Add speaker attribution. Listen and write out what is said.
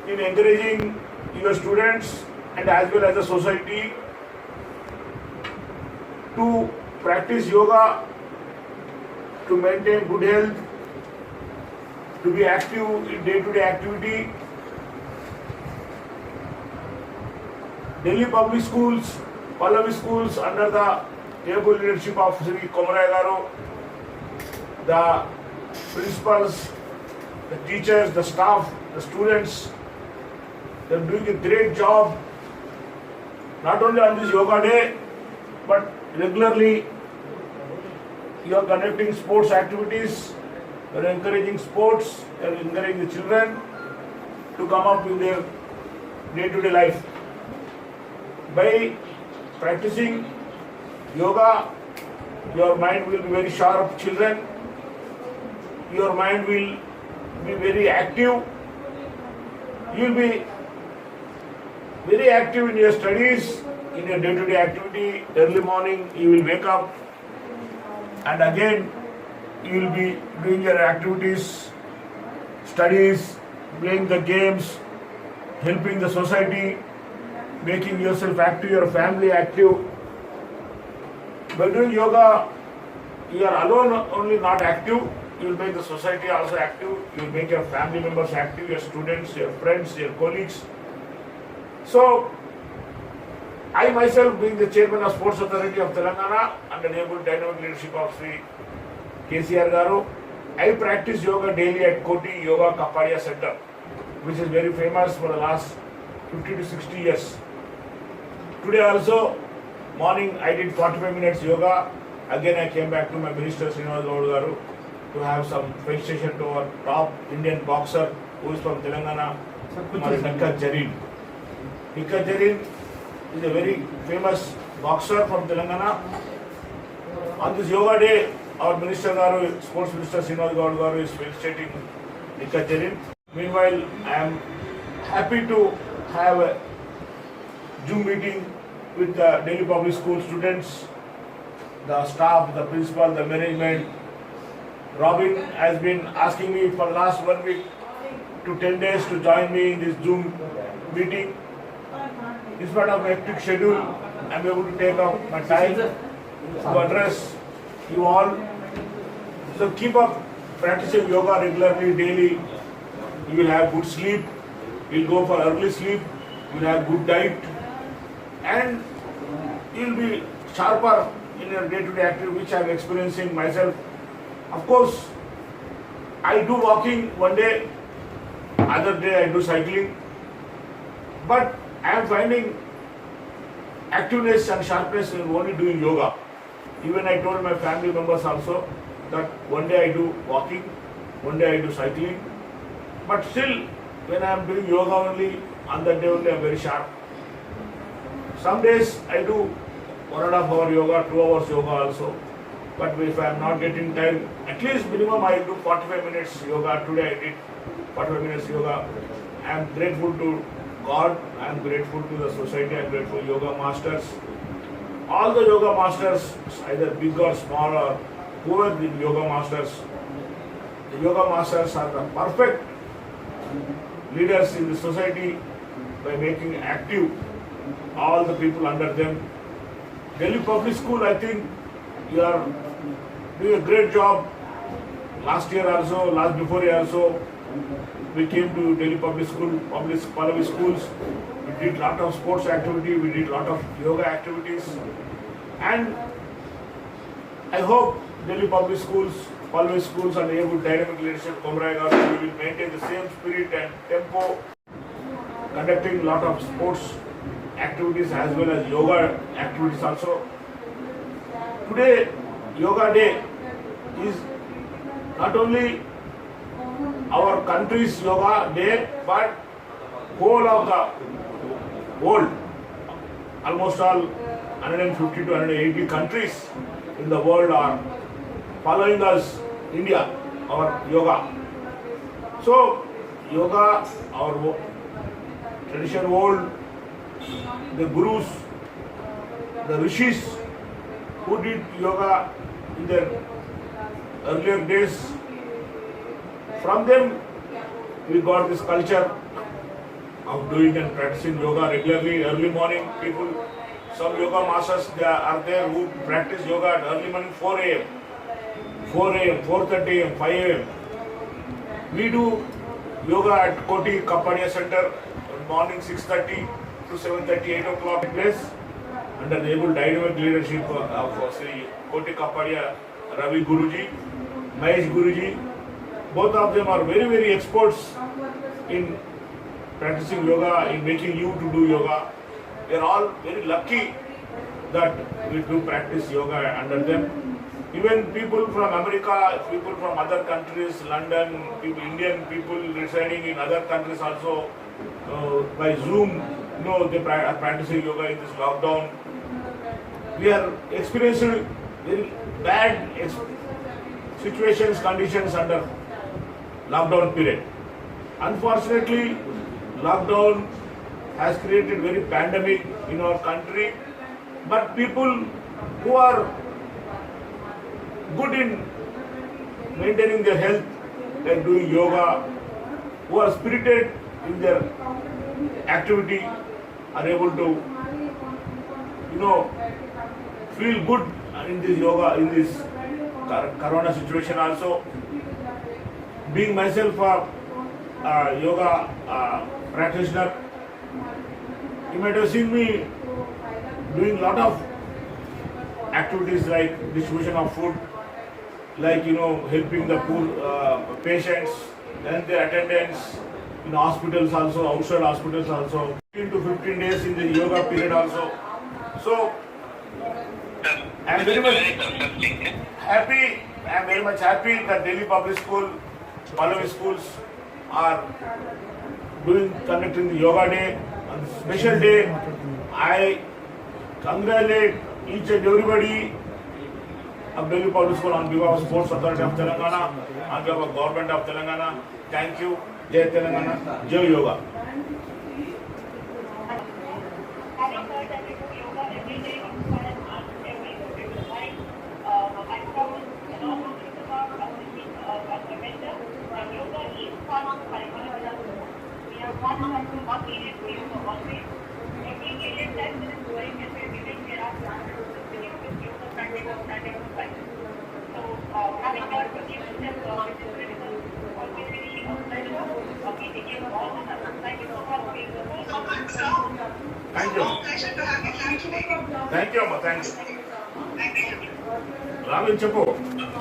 Speaker 1: in encouraging your students and as well as the society to practice yoga, to maintain good health, to be active in day-to-day activity. Delhi public schools, Pallavi schools under the able leadership of Sri Komarai Garu, the principals, the teachers, the staff, the students, they are doing a great job not only on this yoga day but regularly. You are conducting sports activities, you are encouraging sports, you are encouraging the children to come up with their day-to-day life. By practicing yoga, your mind will be very sharp, children. Your mind will be very active. You will be very active in your studies, in your day-to-day activity. Early morning, you will wake up and again you will be doing your activities, studies, playing the games, helping the society, making yourself active, your family active. By doing yoga, you are alone only not active, you will make the society also active, you will make your family members active, your students, your friends, your colleagues. So, I myself, being the chairman of Sports Authority of Telangana under the able dynamic leadership of Sri KCR Garu, I practice yoga daily at Koti Yoga Kapadia Center, which is very famous for the last 50 to 60 years. Today also, morning I did 45 minutes yoga. Again I came back to my minister Srinivas Gaur Garu to have some felicitation to our top Indian boxer who is from Telangana, Nikhat Jareen. Nikhat Jareen is a very famous boxer from Telangana. On this yoga day, our Minister Garu, Sports Minister Srinivas Gaur Garu is felicitating Nikhat Jareen. Meanwhile, I am happy to have a Zoom meeting with the Delhi Public School students, the staff, the principal, the management. Robin has been asking me for last 1 week to 10 days to join me in this Zoom meeting. In spite of my hectic schedule, I am able to take out my time to address you all. So keep up practicing yoga regularly, daily. You will have good sleep, you will go for early sleep, you will have good diet, and you will be sharper in your day-to-day activity, which I am experiencing myself. Of course, I do walking one day, other day I do cycling, but I am finding activeness and sharpness in only doing yoga. Even I told my family members also that one day I do walking, one day I do cycling, but still when I am doing yoga only, on that day only I am very sharp. Some days I do 1.5 hour yoga, 2 hours yoga also. But if I am not getting time, at least minimum I do 45 minutes yoga. Today I did 45 minutes yoga. I am grateful to God, I am grateful to the society, I am grateful to yoga masters. All the yoga masters, either big or small or whoever the yoga masters are the perfect leaders in the society by making active all the people under them. Delhi Public School, I think you are doing a great job. Last year also, last before year also, we came to Delhi Public School, public Pallavi schools. We did lot of sports activity, we did lot of yoga activities, and I hope Delhi Public Schools, Pallavi schools under able dynamic leadership Komarai Garu will maintain the same spirit and tempo, conducting lot of sports activities as well as yoga activities also. Today, Yoga Day is not only our country's yoga day, but whole of the world, almost all 150 to 180 countries in the world are following us, India, our yoga. So, yoga, our tradition world, the gurus, the rishis who did yoga in their earlier days, from them we got this culture of doing and practicing yoga regularly. Early morning, people, some yoga masters are there who practice yoga at early morning 4 a.m., 4 a.m., 4:30 a.m., 5 a.m. We do yoga at Koti Kapadia Center morning 6:30 to 7:30, 8 o'clock place under the able dynamic leadership of Sri Koti Kapadia Ravi Guruji, Mahesh Guruji. Both of them are very, very experts in practicing yoga, in making you to do yoga. We are all very lucky that we do practice yoga under them. Even people from America, people from other countries, London, people, Indian people residing in other countries also by Zoom, they are practicing yoga in this lockdown. We are experiencing very bad situations, conditions under lockdown period. Unfortunately, lockdown has created very pandemic in our country, but people who are good in maintaining their health, like doing yoga, who are spirited in their activity, are able to, feel good in this yoga, in this corona situation also. Being myself a yoga practitioner, you might have seen me doing lot of activities like distribution of food, like helping the poor patients and their attendants in hospitals also, outside hospitals also, 15 to 15 days in the yoga period also. So I am very much happy. I am very much happy that Delhi Public School, Pallavi schools are conducting the yoga day. On this special day, I congratulate each and everybody of Delhi Public School on behalf of Sports Authority of Telangana, on behalf of Government of Telangana. Thank you. Jai Telangana, Jai Yoga. Thank you. Thank you, Amma. Thank you. Ravin Chapo.